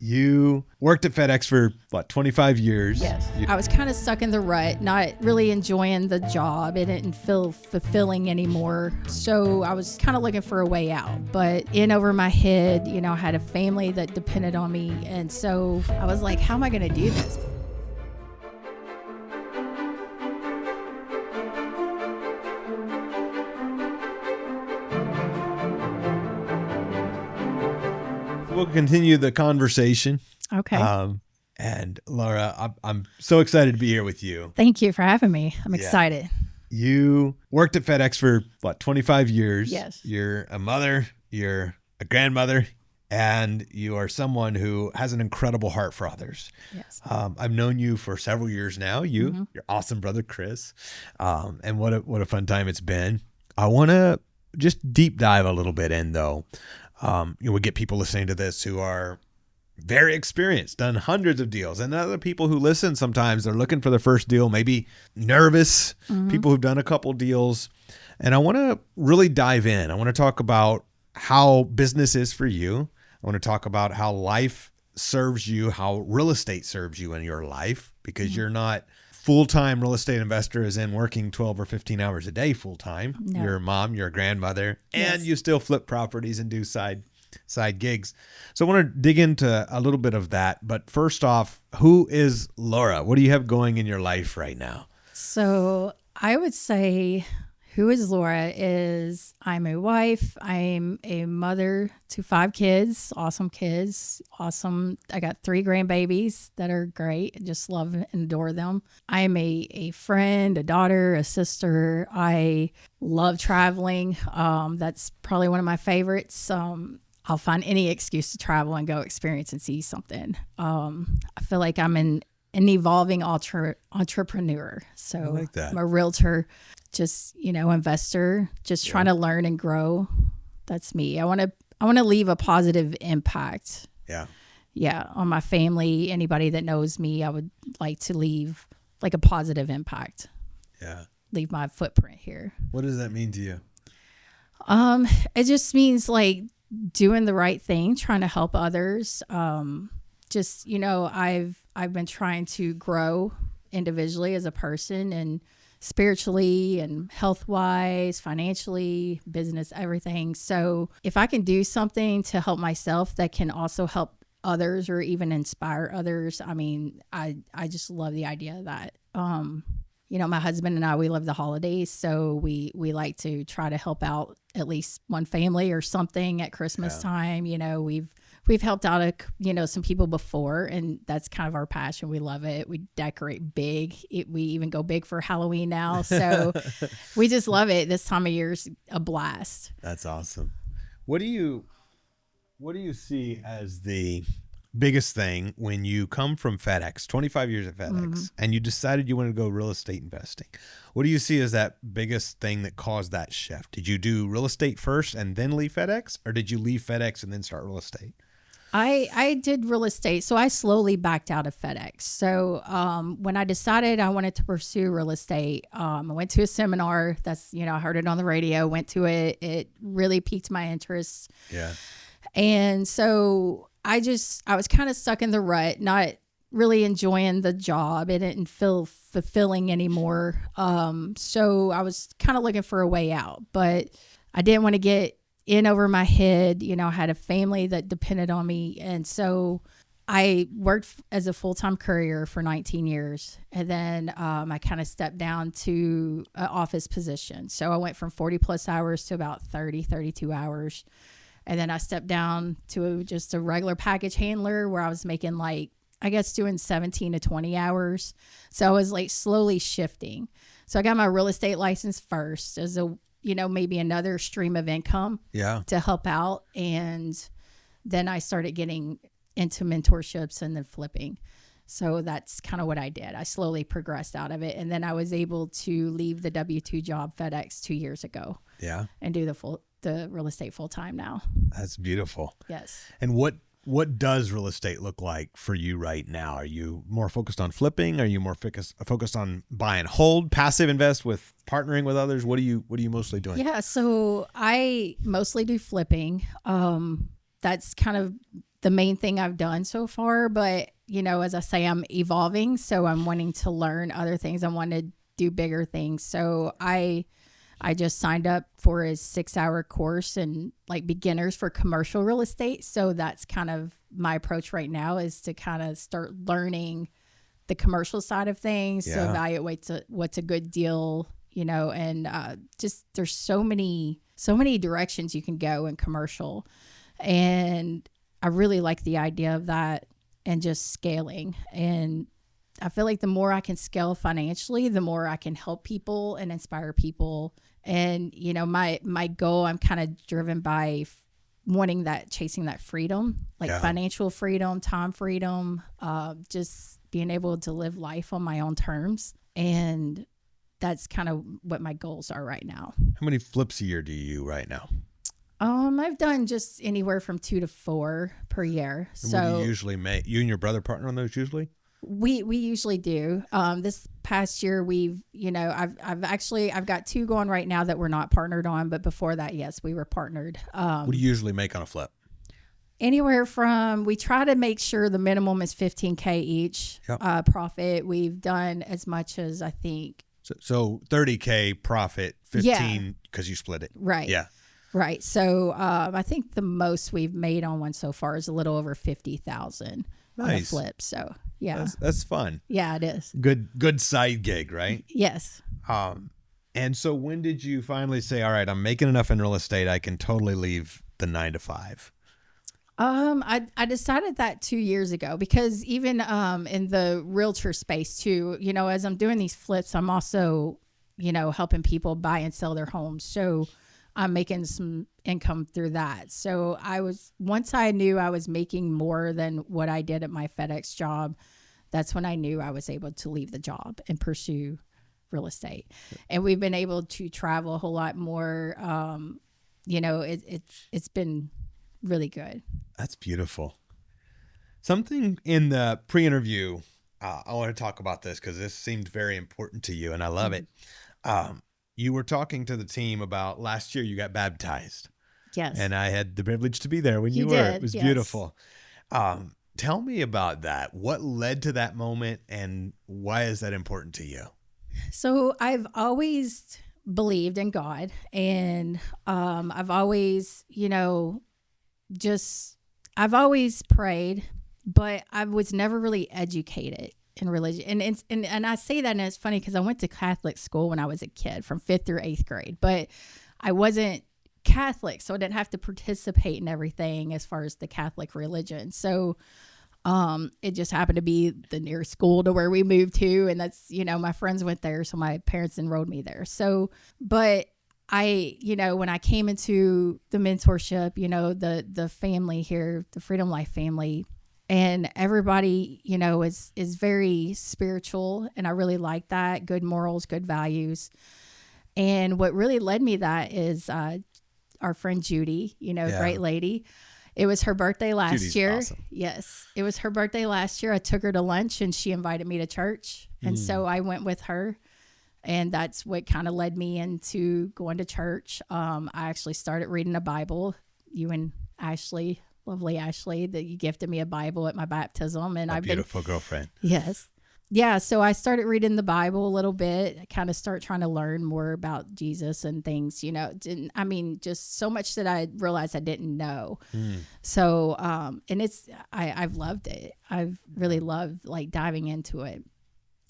You worked at FedEx for, 25 years? Yes. I was kind of stuck in the rut, not really enjoying the job. It didn't feel fulfilling anymore. So I was kind of looking for a way out. But in over my head, I had a family that depended on me. And so I was like, how am I going to do this? We'll continue the conversation. Okay. And Laura, I'm so excited to be here with you. Thank you for having me. I'm excited. You worked at FedEx for 25 years. Yes. You're a mother, you're a grandmother, and you are someone who has an incredible heart for others. Yes. I've known you for several years now. Your awesome brother, Chris. And what a fun time it's been. I want to just deep dive a little bit in though. We get people listening to this who are very experienced, done hundreds of deals. And other people who listen, sometimes they're looking for their first deal, maybe nervous, people who've done a couple deals. And I want to really dive in. I want to talk about how business is for you. I want to talk about how life serves you, how real estate serves you in your life, because you're not full-time real estate investor as in working 12 or 15 hours a day full-time. No. You're a mom, you're a grandmother, and you still flip properties and do side gigs. So I want to dig into a little bit of that. But first off, who is Laura? What do you have going in your life right now? So I would say who is Laura is I'm a wife. I'm a mother to 5 kids, awesome kids, awesome. I got 3 grandbabies that are great. I just love and adore them. I am a friend, a daughter, a sister. I love traveling. That's probably one of my favorites. I'll find any excuse to travel and go experience and see something. I feel like I'm an evolving entrepreneur. So I like that. I'm a realtor, just, investor, just trying to learn and grow. That's me. I want to leave a positive impact. Yeah. On my family, anybody that knows me, I would like to leave like a positive impact. Yeah. Leave my footprint here. What does that mean to you? It just means like doing the right thing, trying to help others. Just, I've been trying to grow individually as a person and spiritually and health-wise, financially, business, everything. So if I can do something to help myself that can also help others or even inspire others, I just love the idea of that. My husband and I, we love the holidays, so we like to try to help out at least one family or something at Christmas time. We've helped out some people before, and that's kind of our passion. We love it. We decorate big. We even go big for Halloween now. So we just love it. This time of year's a blast. That's awesome. What do you see as the biggest thing when you come from FedEx, 25 years at FedEx, and you decided you wanted to go real estate investing? What do you see as that biggest thing that caused that shift? Did you do real estate first and then leave FedEx, or did you leave FedEx and then start real estate? I did real estate, so I slowly backed out of FedEx. So when I decided I wanted to pursue real estate, I went to a seminar. That's, I heard it on the radio, went to it. It really piqued my interest. Yeah. And so I was kind of stuck in the rut, not really enjoying the job. It didn't feel fulfilling anymore. So I was kind of looking for a way out, but I didn't want to get in over my head. I had a family that depended on me. And so I worked as a full-time courier for 19 years. And then I kind of stepped down to an office position. So I went from 40 plus hours to about 30, 32 hours. And then I stepped down to just a regular package handler where I was making doing 17 to 20 hours. So I was slowly shifting. So I got my real estate license first as maybe another stream of income to help out. And then I started getting into mentorships and then flipping. So that's kind of what I did. I slowly progressed out of it. And then I was able to leave the W-2 job FedEx 2 years ago. Yeah. And do the real estate full time now. That's beautiful. Yes. And what does real estate look like for you right now? Are you more focused on flipping? Are you more focused on buy and hold, passive invest with partnering with others? What are you mostly doing? Yeah, so I mostly do flipping. That's kind of the main thing I've done so far. But, as I say, I'm evolving. So I'm wanting to learn other things. I want to do bigger things. So I just signed up for a 6-hour course and like beginners for commercial real estate. So that's kind of my approach right now, is to kind of start learning the commercial side of things, to evaluate what's a good deal, and just there's so many directions you can go in commercial. And I really like the idea of that and just scaling. And I feel like the more I can scale financially, the more I can help people and inspire people. And, my goal, I'm kind of driven by chasing that freedom, like financial freedom, time freedom, just being able to live life on my own terms. And that's kind of what my goals are right now. How many flips a year do you right now? I've done just anywhere from 2 to 4 per year. And what do you usually make? You and your brother partner on those usually? We usually do. This past year, I've got 2 going right now that we're not partnered on, but before that, yes, we were partnered. What do you usually make on a flip? Anywhere from, we try to make sure the minimum is $15K each profit. We've done as much as, I think. So $30K profit, 15 because you split it. Right. Yeah. Right. So I think the most we've made on one so far is a little over 50,000 on a flip. So yeah, that's fun. Yeah, it is. Good side gig, right? Yes. And so when did you finally say, all right, I'm making enough in real estate, I can totally leave the 9 to 5? I decided that 2 years ago, because even in the realtor space too, as I'm doing these flips, I'm also, helping people buy and sell their homes. So I'm making some income through that. So once I knew I was making more than what I did at my FedEx job, that's when I knew I was able to leave the job and pursue real estate. And we've been able to travel a whole lot more. It's been really good. That's beautiful. Something in the pre-interview, I want to talk about this because this seemed very important to you, and I love it. You were talking to the team about last year you got baptized. Yes. And I had the privilege to be there when you were. Did, it was beautiful. Tell me about that. What led to that moment, and why is that important to you? So I've always believed in God, and I've always, I've always prayed, but I was never really educated in religion. And I say that, and it's funny because I went to Catholic school when I was a kid from 5th through 8th grade, but I wasn't Catholic, so I didn't have to participate in everything as far as the Catholic religion. So it just happened to be the nearest school to where we moved to, and that's, my friends went there, so my parents enrolled me there. So, but I, when I came into the mentorship, the family here, the Freedom Life family, and everybody, is very spiritual, and I really like that. Good morals, good values. And what really led me that is our friend Judy, great lady. It was her birthday last Judy's year. Awesome. Yes, it was her birthday last year. I took her to lunch, and she invited me to church. And so I went with her. And that's what kind of led me into going to church. I actually started reading the Bible. You and Ashley, lovely Ashley, that you gifted me a Bible at my baptism. And I've beautiful girlfriend. Yes. Yeah. So I started reading the Bible a little bit. I kind of start trying to learn more about Jesus and things, just so much that I realized I didn't know. So, and I've loved it. I've really loved like diving into it.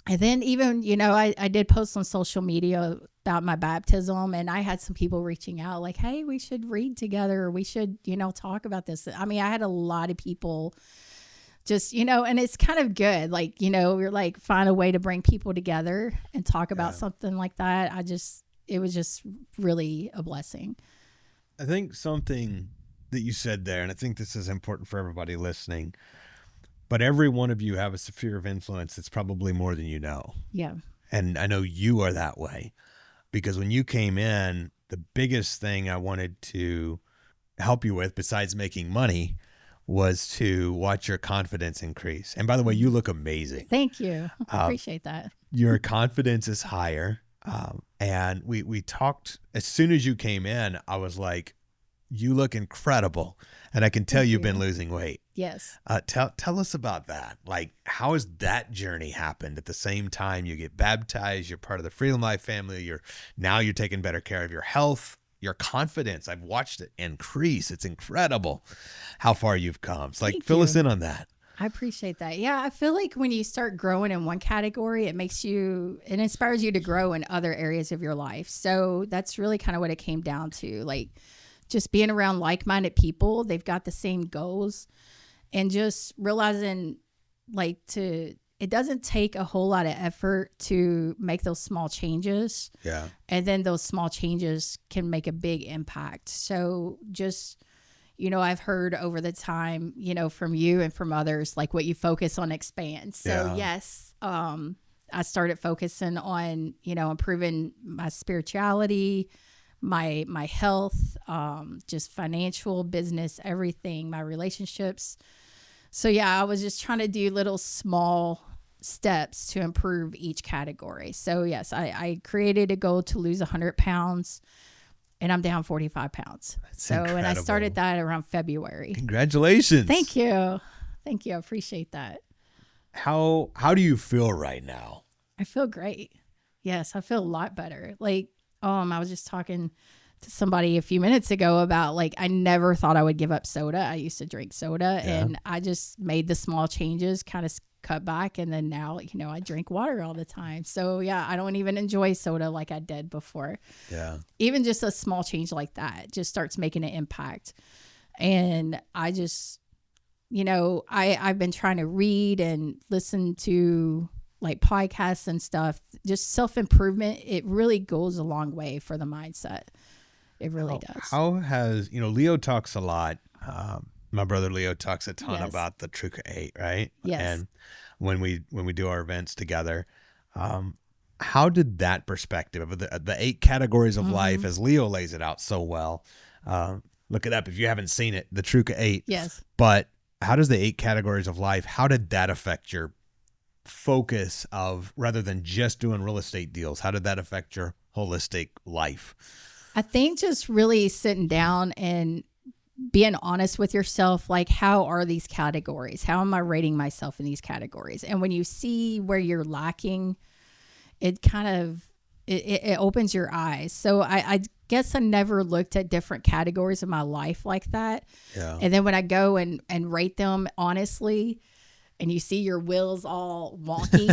And then even, I did post on social media about my baptism, and I had some people reaching out like, hey, we should read together. Or we should, talk about this. I mean, I had a lot of people just, and it's kind of good. Like, we're like, find a way to bring people together and talk about something like that. It was just really a blessing. I think something that you said there, and I think this is important for everybody listening, but every one of you have a sphere of influence that's probably more than you know. Yeah. And I know you are that way, because when you came in, the biggest thing I wanted to help you with, besides making money, was to watch your confidence increase. And by the way, you look amazing. Thank you. I appreciate that. Your confidence is higher. And we talked, as soon as you came in, I was like, you look incredible. And I can tell Thank you've been you. losing weight. Yes. Tell us about that. Like, how has that journey happened? At the same time, you get baptized, you're part of the Freedom Life family. Now you're taking better care of your health, your confidence. I've watched it increase. It's incredible how far you've come. It's like, Thank fill us you. in on that. I appreciate that. Yeah, I feel like when you start growing in one category, it inspires you to grow in other areas of your life. So that's really kind of what it came down to. Like, just being around like-minded people, they've got the same goals, and just realizing it doesn't take a whole lot of effort to make those small changes. Yeah. And then those small changes can make a big impact. So just, I've heard over the time, from you and from others, like what you focus on expands. So yes, I started focusing on, improving my spirituality, my health, just financial, business, everything, my relationships. So yeah, I was just trying to do little small steps to improve each category. So yes, I created a goal to lose 100 pounds, and I'm down 45 pounds. That's And I incredible. started that around February. Congratulations. Thank you. Thank you. I appreciate that. How do you feel right now? I feel great. Yes, I feel a lot better. Like, I was just talking to somebody a few minutes ago about, like, I never thought I would give up soda. I used to drink soda, and I just made the small changes, kind of cut back, and then now, I drink water all the time. So yeah, I don't even enjoy soda like I did before. Yeah. Even just a small change like that just starts making an impact. And I just, I've been trying to read and listen to like podcasts and stuff. Just self-improvement, it really goes a long way for the mindset. It really does. How has, Leo talks a lot. My brother Leo talks a ton about the Truca 8, right? Yes. And when we do our events together, how did that perspective of the 8 categories of life, as Leo lays it out so well, look it up if you haven't seen it, the Truca 8. Yes. But how does the 8 categories of life, how did that affect your focus of, rather than just doing real estate deals, how did that affect your holistic life? I think just really sitting down and being honest with yourself, like, how are these categories? How am I rating myself in these categories? And when you see where you're lacking, it kind of, it opens your eyes. So I guess I never looked at different categories of my life like that. Yeah. And then when I go and rate them honestly, and you see your wheels all wonky,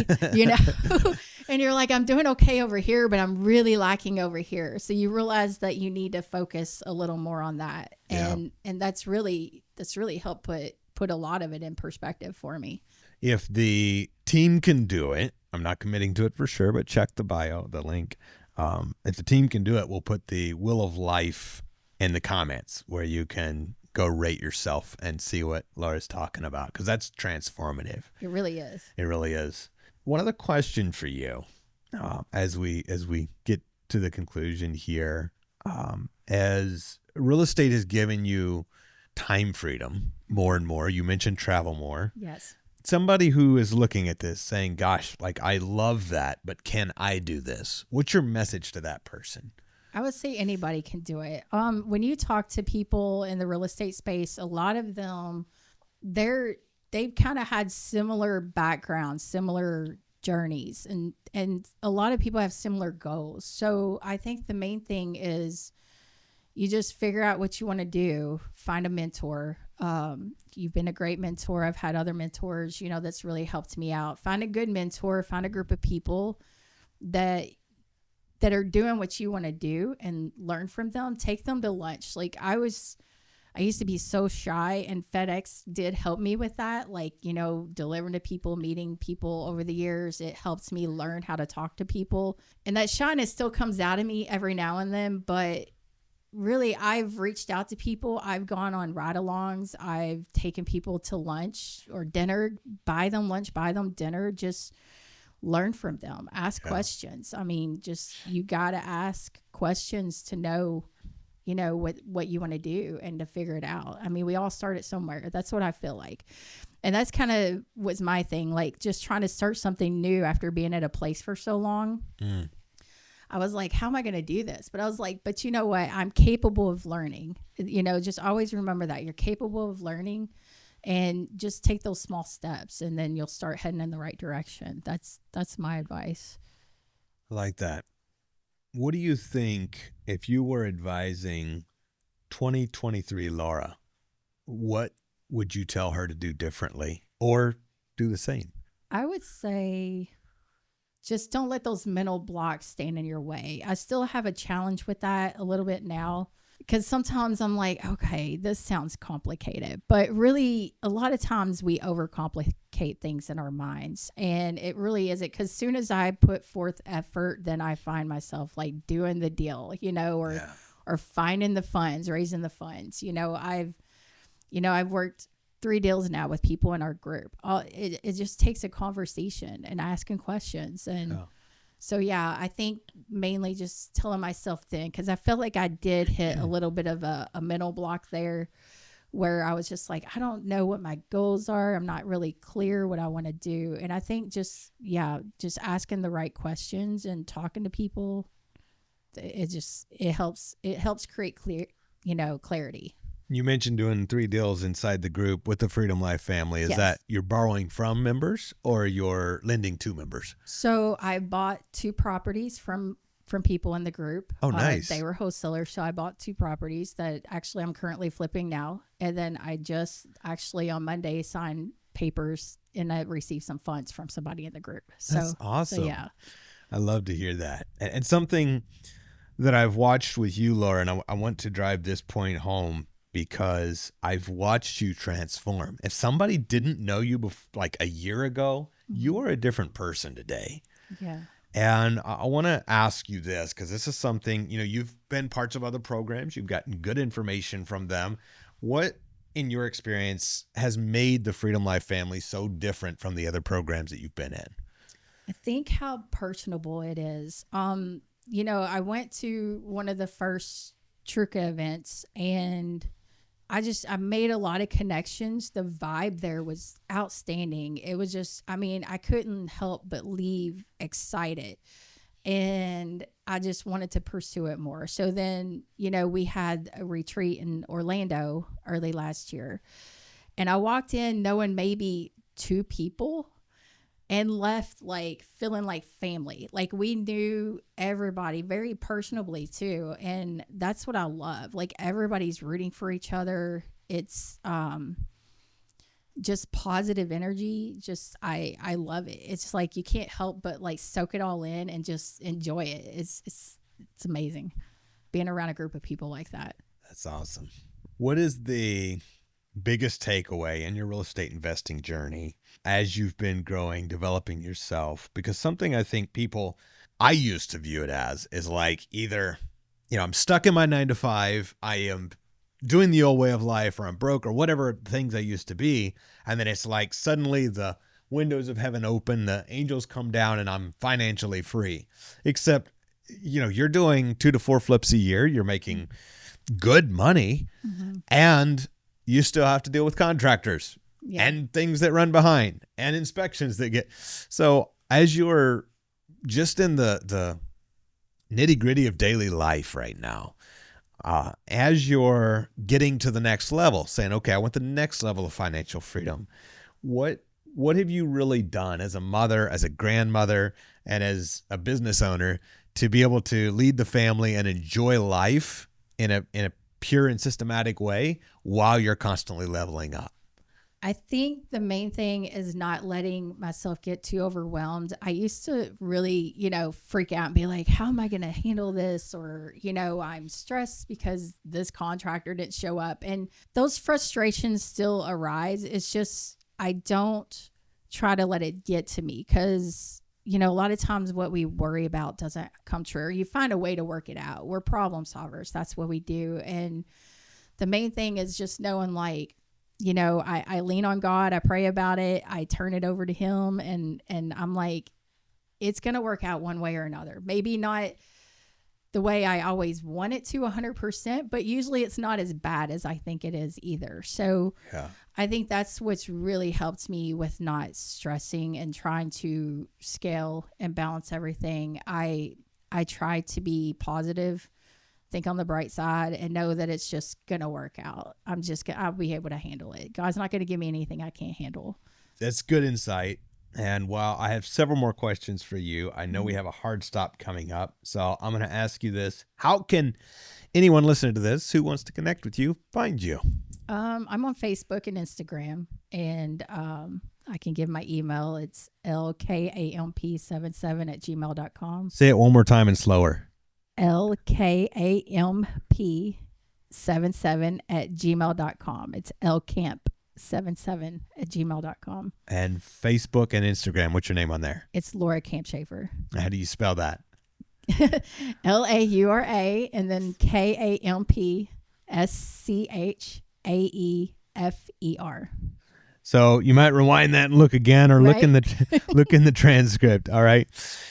and you're like, I'm doing okay over here, but I'm really lacking over here. So you realize that you need to focus a little more on that. And that's really helped put a lot of it in perspective for me. If the team can do it, I'm not committing to it for sure, but check the bio, the link. If the team can do it, we'll put the Wheel of Life in the comments where you can go rate yourself and see what Laura's talking about, because that's transformative. It really is. It really is. One other question for you, as we get to the conclusion here, as real estate has given you time freedom more and more, you mentioned travel more. Yes. Somebody who is looking at this saying, gosh, like, I love that, but can I do this? What's your message to that person? I would say anybody can do it. When you talk to people in the real estate space, a lot of them, they've kind of had similar backgrounds, similar journeys, and a lot of people have similar goals. So I think the main thing is you just figure out what you want to do, find a mentor. You've been a great mentor. I've had other mentors, that's really helped me out. Find a good mentor, find a group of people that are doing what you want to do, and learn from them. Take them to lunch. Like, I used to be so shy, and FedEx did help me with that. Like, delivering to people, meeting people over the years, it helps me learn how to talk to people. And that shyness still comes out of me every now and then, but really, I've reached out to people. I've gone on ride-alongs. I've taken people to lunch or dinner, buy them lunch, buy them dinner, just learn from them, ask questions. I mean, just, you got to ask questions to know, what you want to do and to figure it out. I mean, we all start at somewhere. That's what I feel like. And that's kind of was my thing, like, just trying to start something new after being at a place for so long. I was like, how am I going to do this? But I was like, but you know what? I'm capable of learning. Just always remember that you're capable of learning, and just take those small steps, and then you'll start heading in the right direction. That's my advice. I like that. What do you think, if you were advising 2023 Laura, what would you tell her to do differently or do the same? I would say just don't let those mental blocks stand in your way. I still have a challenge with that a little bit now, because sometimes I'm like, okay, this sounds complicated, but really a lot of times we overcomplicate things in our minds, and it really isn't, because as soon as I put forth effort, then I find myself like doing the deal, or finding the funds, raising the funds. I've worked 3 deals now with people in our group. It just takes a conversation and asking questions. And so, yeah, I think mainly just telling myself then, because I felt like I did hit a little bit of a mental block there, where I was just like, I don't know what my goals are. I'm not really clear what I want to do. And I think just asking the right questions and talking to people, it helps create clarity. You mentioned doing 3 deals inside the group with the Freedom Life family. Is Yes. that you're borrowing from members or you're lending to members? So I bought 2 properties from people in the group. Oh, nice. They were wholesalers, so I bought 2 properties that actually I'm currently flipping now. And then I just actually on Monday signed papers, and I received some funds from somebody in the group. So that's awesome. So, yeah. I love to hear that. And something that I've watched with you, Laura, and I want to drive this point home, because I've watched you transform. If somebody didn't know you like a year ago, you are a different person today. Yeah. And I want to ask you this, because this is something, you've been parts of other programs. You've gotten good information from them. What, in your experience, has made the Freedom Life family so different from the other programs that you've been in? I think how personable it is. I went to one of the first Truca events, and I made a lot of connections. The vibe there was outstanding. It was just, I couldn't help but leave excited, and I just wanted to pursue it more. So then, we had a retreat in Orlando early last year, and I walked in knowing maybe 2 people, and left like feeling like family. Like we knew everybody very personably too. And that's what I love. Like everybody's rooting for each other. It's just positive energy. Just I love it. It's just like you can't help but like soak it all in and just enjoy it. It's amazing being around a group of people like that. That's awesome. What is the biggest takeaway in your real estate investing journey as you've been growing, developing yourself? Because something I think I used to view it as is like either, I'm stuck in my 9 to 5, I am doing the old way of life, or I'm broke, or whatever things I used to be. And then it's like suddenly the windows of heaven open, the angels come down, and I'm financially free. Except, you're doing 2 to 4 flips a year. You're making good money, and you still have to deal with contractors and things that run behind and inspections that get. So as you're just in the nitty gritty of daily life right now, as you're getting to the next level, saying, okay, I want the next level of financial freedom. What have you really done as a mother, as a grandmother, and as a business owner to be able to lead the family and enjoy life in a pure and systematic way while you're constantly leveling up? I think the main thing is not letting myself get too overwhelmed. I used to really, freak out and be like, how am I going to handle this? Or, I'm stressed because this contractor didn't show up. And those frustrations still arise. It's just, I don't try to let it get to me, because, a lot of times what we worry about doesn't come true. You find a way to work it out. We're problem solvers. That's what we do. And the main thing is just knowing, like, I lean on God. I pray about it. I turn it over to him, and I'm like, it's going to work out one way or another. Maybe not the way I always want it to 100%, but usually it's not as bad as I think it is either. So I think that's what's really helped me with not stressing and trying to scale and balance everything. I I try to be positive, think on the bright side, and know that it's just going to work out. I'll be able to handle it. God's not going to give me anything I can't handle. That's good insight. And while I have several more questions for you, I know we have a hard stop coming up. So I'm going to ask you this. How can anyone listening to this who wants to connect with you find you? I'm on Facebook and Instagram, and I can give my email. It's lkamp77@gmail.com. Say it one more time and slower. lkamp77@gmail.com. It's lkamp77@gmail.com. And Facebook and Instagram, what's your name on there? It's Laura Kampschaefer. How do you spell that? Laura and then Kampschaefer. So you might rewind that and look again, or look in the transcript. All right.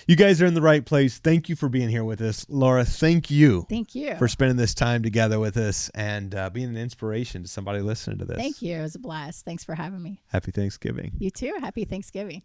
You guys are in the right place. Thank you for being here with us. Laura, thank you. Thank you for spending this time together with us and being an inspiration to somebody listening to this. Thank you. It was a blast. Thanks for having me. Happy Thanksgiving. You too. Happy Thanksgiving.